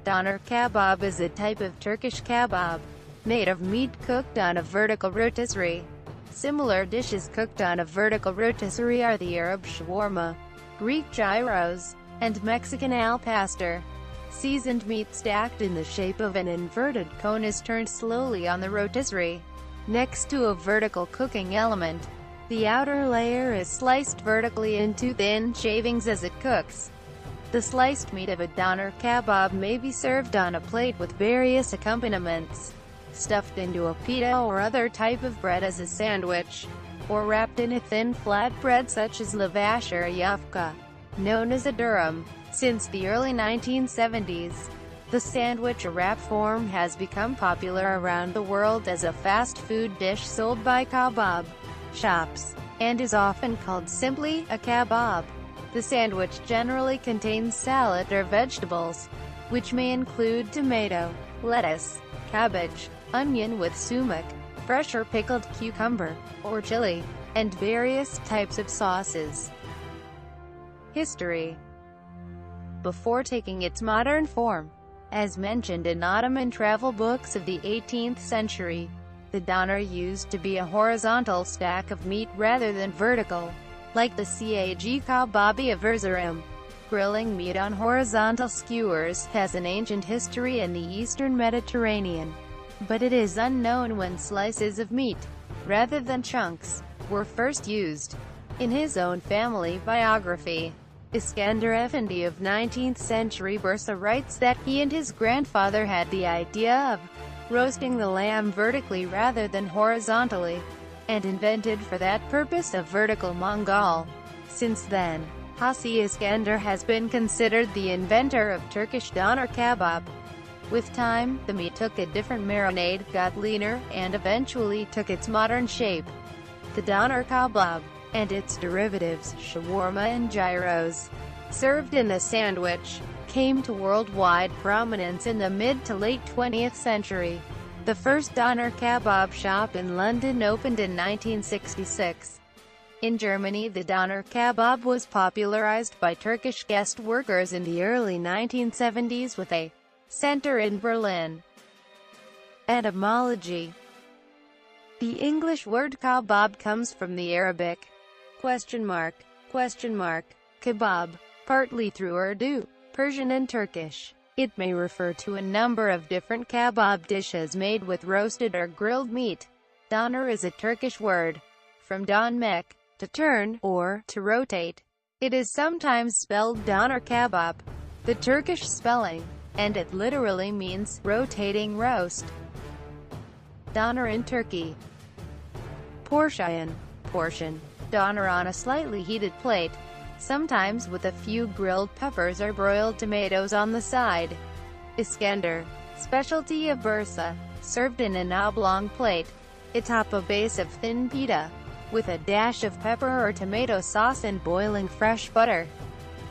Döner kebab is a type of Turkish kebab, made of meat cooked on a vertical rotisserie. Similar dishes cooked on a vertical rotisserie are the Arab shawarma, Greek gyros, and Mexican al pastor. Seasoned meat stacked in the shape of an inverted cone is turned slowly on the rotisserie, next to a vertical cooking element. The outer layer is sliced vertically into thin shavings as it cooks. The sliced meat of a döner kebab may be served on a plate with various accompaniments, stuffed into a pita or other type of bread as a sandwich, or wrapped in a thin flatbread such as lavash or yufka, known as a dürüm. Since the early 1970s, the sandwich or wrap form has become popular around the world as a fast food dish sold by kebab shops, and is often called simply a kebab. The sandwich generally contains salad or vegetables, which may include tomato, lettuce, cabbage, onion with sumac, fresh or pickled cucumber, or chili, and various types of sauces. History. Before taking its modern form, as mentioned in Ottoman travel books of the 18th century, the döner used to be a horizontal stack of meat rather than vertical, like the cabbage kebabi of Erzurum. Grilling meat on horizontal skewers has an ancient history in the eastern Mediterranean, but it is unknown when slices of meat, rather than chunks, were first used. In his own family biography, Iskender Efendi of 19th century Bursa writes that he and his grandfather had the idea of roasting the lamb vertically rather than horizontally, and invented for that purpose a vertical mangal. Since then, Hasi Iskender has been considered the inventor of Turkish döner kebab. With time, the meat took a different marinade, got leaner, and eventually took its modern shape. The döner kebab, and its derivatives, shawarma and gyros, served in the sandwich, came to worldwide prominence in the mid to late 20th century. The first döner kebab shop in London opened in 1966. In Germany, the döner kebab was popularized by Turkish guest workers in the early 1970s with a center in Berlin. Etymology. The English word kebab comes from the Arabic kebab, partly through Urdu, Persian and Turkish. It may refer to a number of different kebab dishes made with roasted or grilled meat. Döner is a Turkish word, from dönmek, to turn, or to rotate. It is sometimes spelled döner kebab, the Turkish spelling, and it literally means rotating roast. Döner in Turkey. Portion. Döner on a slightly heated plate, sometimes with a few grilled peppers or broiled tomatoes on the side. Iskender, specialty of Bursa, served in an oblong plate, atop a base of thin pita, with a dash of pepper or tomato sauce and boiling fresh butter.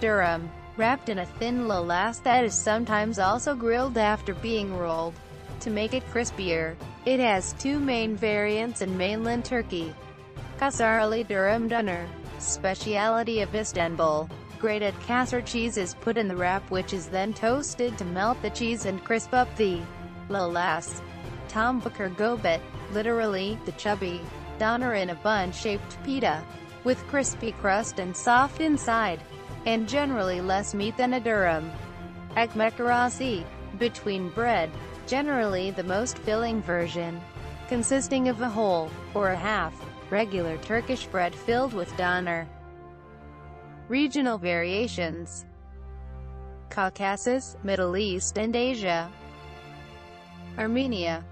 Dürüm, wrapped in a thin lavash that is sometimes also grilled after being rolled, to make it crispier. It has two main variants in mainland Turkey. Kasarlı dürüm döner, speciality of Istanbul. Grated Kassar cheese is put in the wrap, which is then toasted to melt the cheese and crisp up the lavash. Tombakar gobet, literally, the chubby döner in a bun-shaped pita, with crispy crust and soft inside, and generally less meat than a dürüm. Ekmek arası, between bread, generally the most filling version, consisting of a whole, or a half, regular Turkish bread filled with döner. Regional variations. Caucasus, Middle East and Asia. Armenia.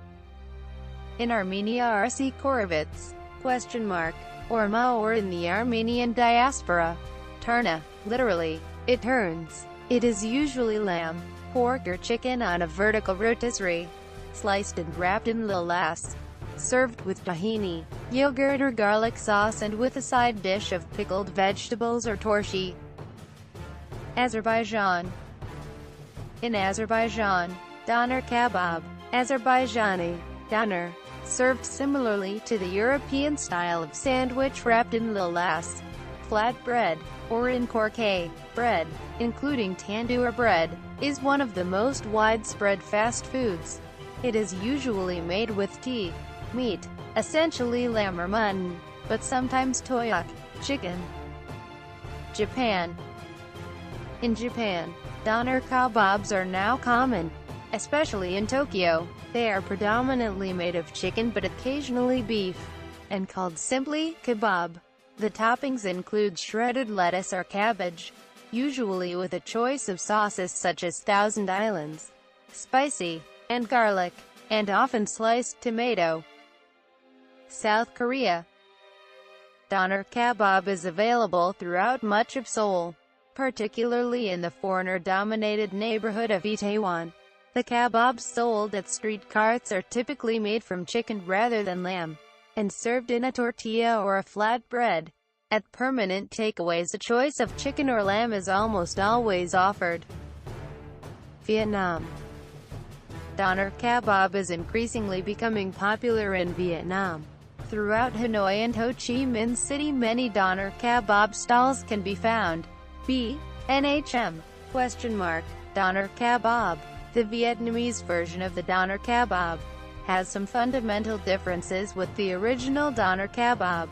In Armenia Arsi Korovets, or Maor in the Armenian diaspora. Turna, literally, it turns. It is usually lamb, pork or chicken on a vertical rotisserie, sliced and wrapped in lavash, served with tahini, yogurt or garlic sauce and with a side dish of pickled vegetables or torshi. Azerbaijan. In Azerbaijan, döner kebab, Azerbaijani, döner, served similarly to the European style of sandwich wrapped in lavash, flatbread, or in Korke, bread, including tandoor bread, is one of the most widespread fast foods. It is usually made with meat, essentially lamb or mutton, but sometimes toyak, chicken. Japan. In Japan, doner kebabs are now common, especially in Tokyo. They are predominantly made of chicken but occasionally beef, and called simply kebab. The toppings include shredded lettuce or cabbage, usually with a choice of sauces such as Thousand Islands, spicy, and garlic, and often sliced tomato. South Korea. Doner kebab is available throughout much of Seoul, particularly in the foreigner-dominated neighborhood of Itaewon. The kebabs sold at street carts are typically made from chicken rather than lamb, and served in a tortilla or a flatbread. At permanent takeaways, a choice of chicken or lamb is almost always offered. Vietnam. Doner kebab is increasingly becoming popular in Vietnam. Throughout Hanoi and Ho Chi Minh City, many doner kebab stalls can be found. Doner kebab. The Vietnamese version of the doner kebab has some fundamental differences with the original doner kebab.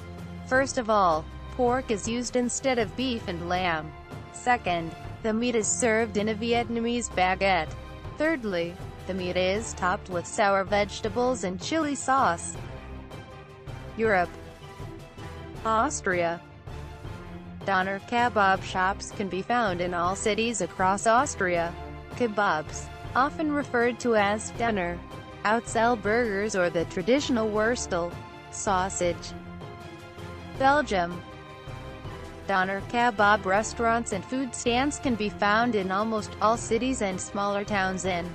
First of all, pork is used instead of beef and lamb. Second, the meat is served in a Vietnamese baguette. Thirdly, the meat is topped with sour vegetables and chili sauce. Europe. Austria. Doner kebab shops can be found in all cities across Austria. Kebabs, often referred to as Döner, outsell burgers or the traditional Wurstel sausage. Belgium. Doner kebab restaurants and food stands can be found in almost all cities and smaller towns in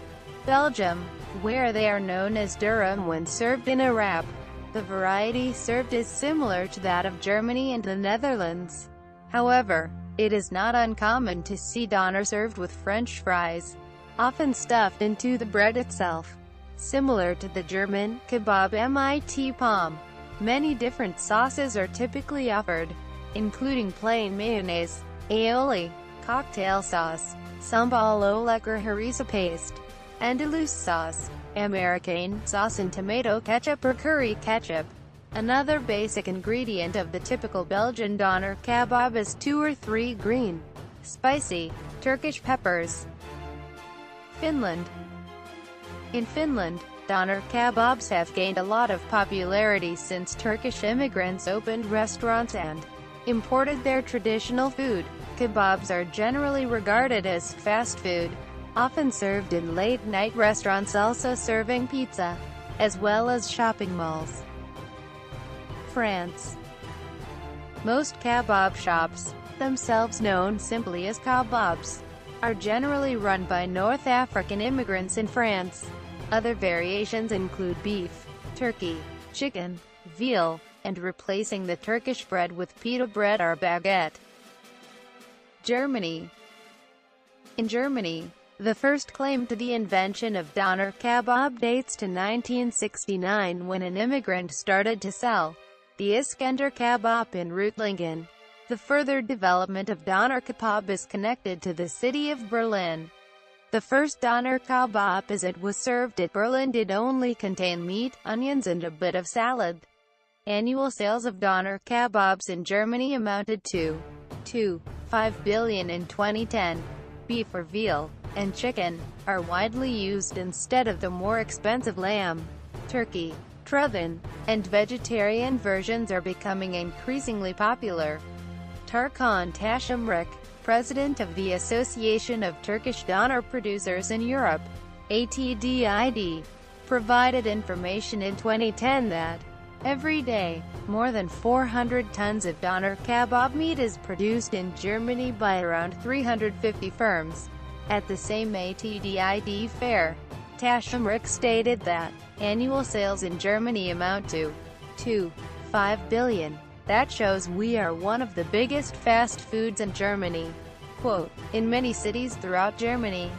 Belgium, where they are known as dürüm when served in a wrap. The variety served is similar to that of Germany and the Netherlands. However, it is not uncommon to see doner served with French fries, often stuffed into the bread itself. Similar to the German kebab mit Pommes, many different sauces are typically offered, including plain mayonnaise, aioli, cocktail sauce, sambal oelek or harissa paste, Andalus sauce, Americane sauce and tomato ketchup or curry ketchup. Another basic ingredient of the typical Belgian doner kebab is 2 or 3 green, spicy, Turkish peppers. Finland. In Finland, doner kebabs have gained a lot of popularity since Turkish immigrants opened restaurants and imported their traditional food. Kebabs are generally regarded as fast food, often served in late-night restaurants, also serving pizza, as well as shopping malls. France. Most kebab shops, themselves known simply as kebabs, are generally run by North African immigrants in France. Other variations include beef, turkey, chicken, veal, and replacing the Turkish bread with pita bread or baguette. Germany. In Germany, the first claim to the invention of doner kebab dates to 1969 when an immigrant started to sell the Iskender kebab in Reutlingen. The further development of doner kebab is connected to the city of Berlin. The first doner kebab as it was served at Berlin did only contain meat, onions and a bit of salad. Annual sales of doner kebabs in Germany amounted to 2.5 billion in 2010. Beef or veal, and chicken, are widely used instead of the more expensive lamb, turkey, Truthin, and vegetarian versions are becoming increasingly popular. Tarkan Tashamrik, president of the Association of Turkish Doner Producers in Europe, ATDID, provided information in 2010 that every day, more than 400 tons of doner kebab meat is produced in Germany by around 350 firms. At the same ATDID fair, Tashamrik stated that annual sales in Germany amount to 2.5 billion. That shows we are one of the biggest fast foods in Germany. Quote, in many cities throughout Germany,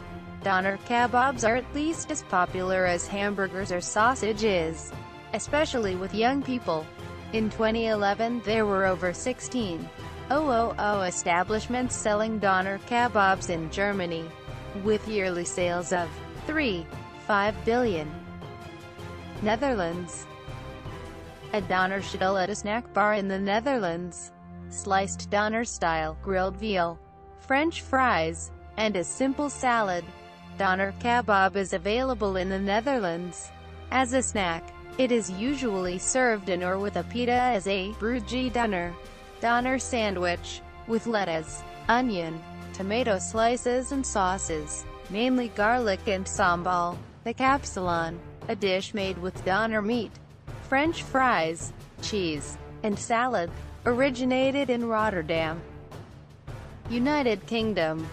doner kebabs are at least as popular as hamburgers or sausage is, especially with young people. In 2011 there were over 16 establishments selling doner kebabs in Germany, with yearly sales of 3.5 billion. Netherlands. A doner shittel at a snack bar in the Netherlands. Sliced doner-style, grilled veal, French fries, and a simple salad. Doner kebab is available in the Netherlands. As a snack, it is usually served in or with a pita as a broodje doner sandwich, with lettuce, onion, tomato slices and sauces, mainly garlic and sambal. The capsalon, a dish made with doner meat, French fries, cheese, and salad, originated in Rotterdam, United Kingdom.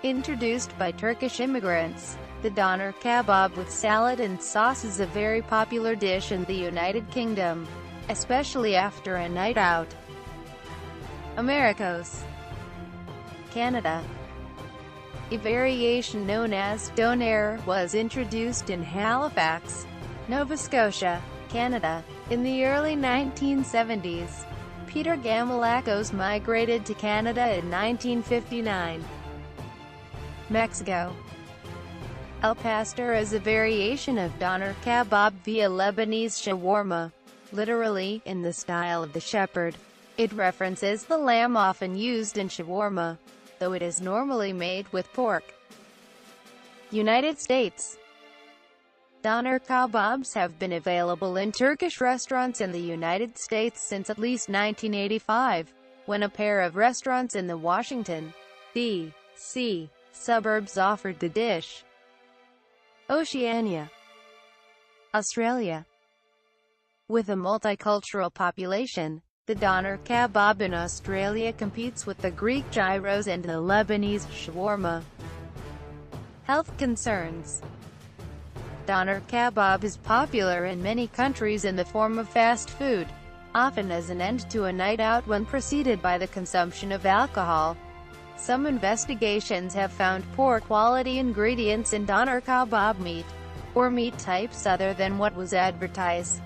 Introduced by Turkish immigrants, the doner kebab with salad and sauce is a very popular dish in the United Kingdom, especially after a night out. Americos. Canada. A variation known as Döner was introduced in Halifax, Nova Scotia, Canada, in the early 1970s. Peter Gamalakos migrated to Canada in 1959. Mexico. El pastor is a variation of doner kebab via Lebanese shawarma, literally, in the style of the shepherd. It references the lamb often used in shawarma, though it is normally made with pork. United States. Doner kebabs have been available in Turkish restaurants in the United States since at least 1985, when a pair of restaurants in the Washington, D.C. suburbs offered the dish. Oceania. Australia. With a multicultural population, the doner kebab in Australia competes with the Greek gyros and the Lebanese shawarma. Health concerns. Doner kebab is popular in many countries in the form of fast food, often as an end to a night out when preceded by the consumption of alcohol. Some investigations have found poor quality ingredients in doner kebab meat, or meat types other than what was advertised.